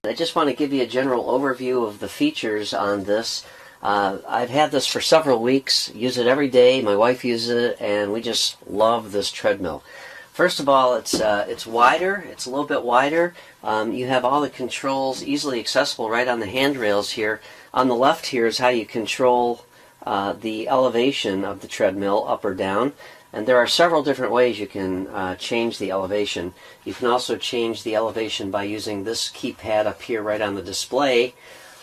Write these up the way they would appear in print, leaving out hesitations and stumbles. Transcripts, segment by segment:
I just want to give you a general overview of the features on this. I've had this for several weeks, use it every day, my wife uses it, and we just love this treadmill. First of all, it's wider, it's a little bit wider. You have all the controls easily accessible right on the handrails here. On the left here is how you control the elevation of the treadmill, up or down. And there are several different ways you can change the elevation. You can also change the elevation by using this keypad up here right on the display.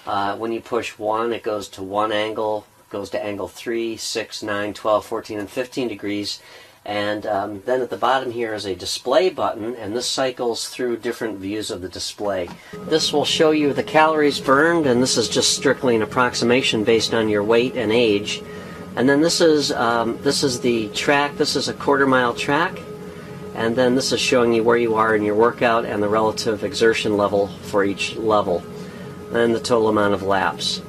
When you push 1, it goes to 1 angle, goes to angle 3, 6, 9, 12, 14, and 15 degrees. And then at the bottom here is a display button, and this cycles through different views of the display. This will show you the calories burned, and this is just strictly an approximation based on your weight and age. And then this is the track. This is a quarter-mile track, and then this is showing you where you are in your workout and the relative exertion level for each level, and the total amount of laps.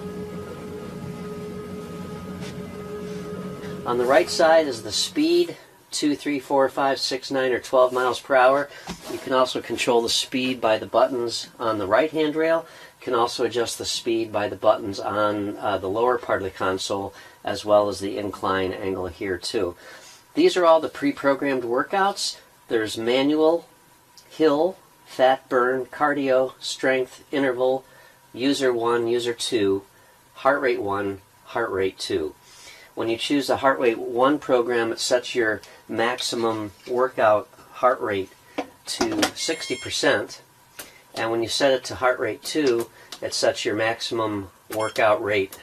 On the right side is the speed, 2, 3, 4, 5, 6, 9, or 12 miles per hour. You can also control the speed by the buttons on the right handrail. You can also adjust the speed by the buttons on the lower part of the console, as well as the incline angle here too. These are all the pre-programmed workouts. There's manual, hill, fat burn, cardio, strength, interval, user 1, user 2, heart rate 1, heart rate 2. When you choose the heart rate 1 program, it sets your maximum workout heart rate to 60%. And when you set it to heart rate 2, it sets your maximum workout rate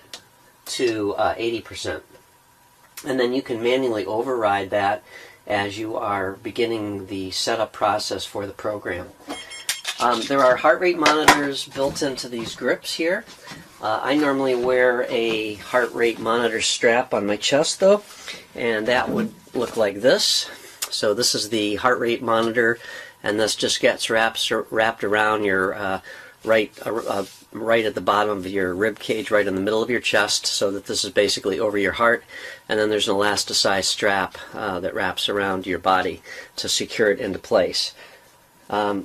to 80%. And then you can manually override that as you are beginning the setup process for the program. There are heart rate monitors built into these grips here. I normally wear a heart rate monitor strap on my chest though, and that would look like this. So this is the heart rate monitor, and this just gets wrapped around your right at the bottom of your rib cage, right in the middle of your chest, so that this is basically over your heart. And then there's an elasticized strap that wraps around your body to secure it into place.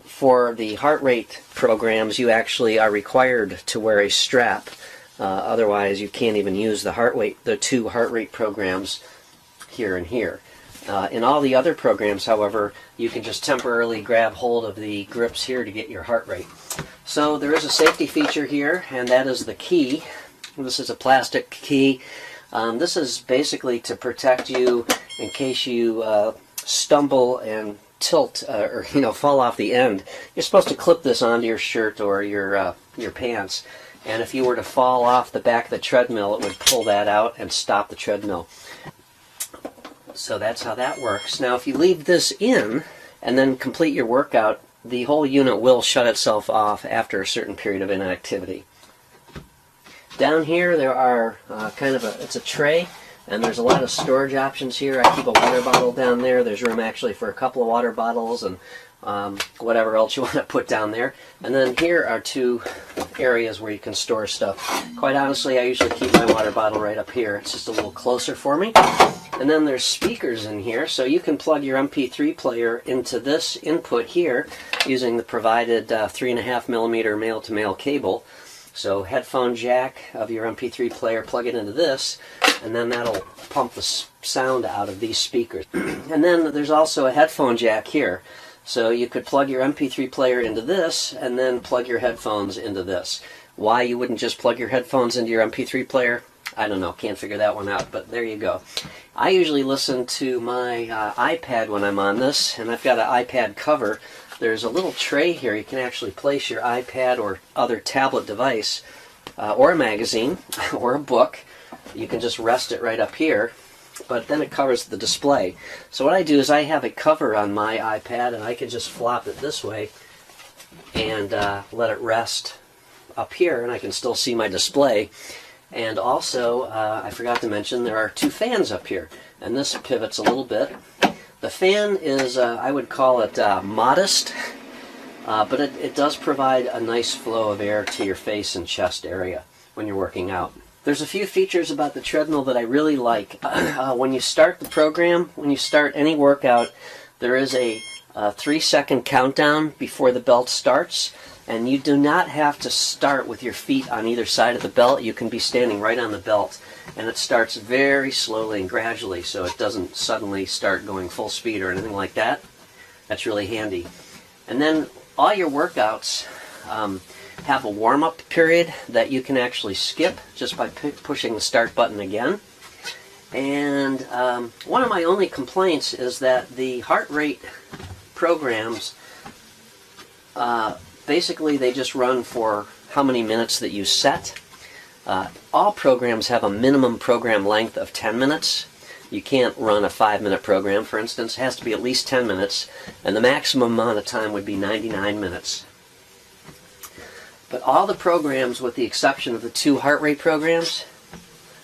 For the heart rate programs, you actually are required to wear a strap. Otherwise, you can't even use the 2 heart rate programs here and here. In all the other programs, however, you can just temporarily grab hold of the grips here to get your heart rate. So there is a safety feature here, and that is the key. This is a plastic key. This is basically to protect you in case you stumble and tilt or fall off the end. You're supposed to clip this onto your shirt or your pants, and if you were to fall off the back of the treadmill, it would pull that out and stop the treadmill. So that's how that works. Now if you leave this in and then complete your workout, the whole unit will shut itself off after a certain period of inactivity. Down here there are it's a tray, and there's a lot of storage options here. I keep a water bottle down there. There's room actually for a couple of water bottles and whatever else you want to put down there. And then here are 2 areas where you can store stuff. Quite honestly, I usually keep my water bottle right up here. It's just a little closer for me. And then there's speakers in here, so you can plug your MP3 player into this input here using the provided 3.5 millimeter male-to-male cable. So headphone jack of your MP3 player, plug it into this, and then that'll pump the sound out of these speakers. And then there's also a headphone jack here. So you could plug your MP3 player into this and then plug your headphones into this. Why you wouldn't just plug your headphones into your MP3 player, I don't know, can't figure that one out, but there you go. I usually listen to my iPad when I'm on this, and I've got an iPad cover. There's a little tray here. You can actually place your iPad or other tablet device, or a magazine, or a book. You can just rest it right up here, but then it covers the display. So what I do is I have a cover on my iPad, and I can just flop it this way and let it rest up here, and I can still see my display. And also, I forgot to mention, there are 2 fans up here, and this pivots a little bit. The fan is, I would call it modest, but it does provide a nice flow of air to your face and chest area when you're working out. There's a few features about the treadmill that I really like. When you start the program, when you start any workout, there is a 3-second countdown before the belt starts. And you do not have to start with your feet on either side of the belt. You can be standing right on the belt. And it starts very slowly and gradually, so it doesn't suddenly start going full speed or anything like that. That's really handy. And then all your workouts have a warm-up period that you can actually skip just by pushing the start button again. And one of my only complaints is that the heart rate programs, basically they just run for how many minutes that you set. All programs have a minimum program length of 10 minutes. You can't run a 5-minute program, for instance. It has to be at least 10 minutes, and the maximum amount of time would be 99 minutes. But all the programs, with the exception of the 2 heart rate programs,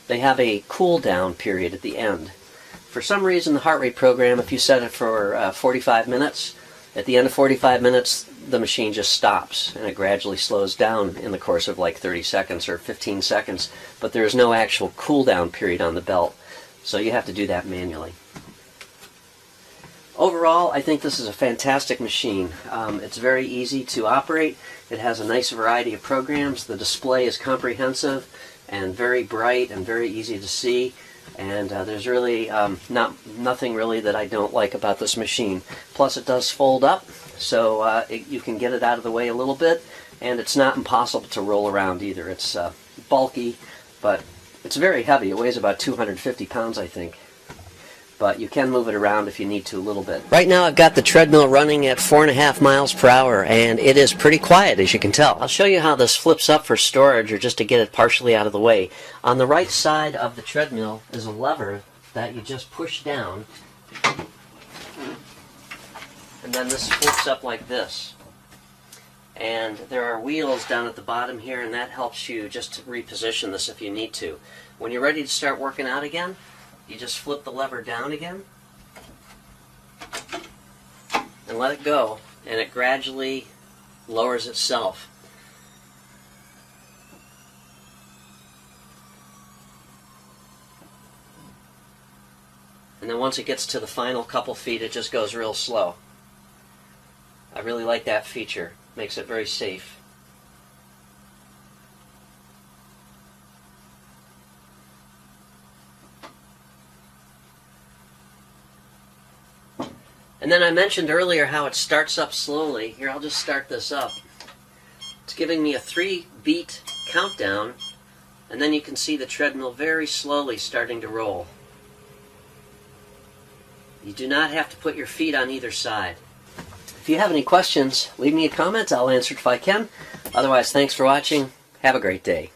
they have a cool down period at the end. For some reason, the heart rate program, if you set it for 45 minutes, at the end of 45 minutes, the machine just stops and it gradually slows down in the course of like 30 seconds or 15 seconds, but there is no actual cool down period on the belt, so you have to do that manually. Overall, I think this is a fantastic machine. It's very easy to operate. It has a nice variety of programs. The display is comprehensive and very bright and very easy to see. And there's really nothing really that I don't like about this machine. Plus it does fold up, so you can get it out of the way a little bit, and it's not impossible to roll around either. It's bulky, but it's very heavy. It weighs about 250 pounds, I think. But you can move it around if you need to a little bit. Right now I've got the treadmill running at 4.5 miles per hour, and it is pretty quiet, as you can tell. I'll show you how this flips up for storage, or just to get it partially out of the way. On the right side of the treadmill is a lever that you just push down, and then this flips up like this. And there are wheels down at the bottom here, and that helps you just to reposition this if you need to. When you're ready to start working out again, you just flip the lever down again and let it go, and it gradually lowers itself. And then once it gets to the final couple feet, it just goes real slow. I really like that feature. Makes it very safe. And then I mentioned earlier how it starts up slowly. Here, I'll just start this up. It's giving me a 3-beat countdown, and then you can see the treadmill very slowly starting to roll. You do not have to put your feet on either side. If you have any questions, leave me a comment. I'll answer it if I can. Otherwise, thanks for watching. Have a great day.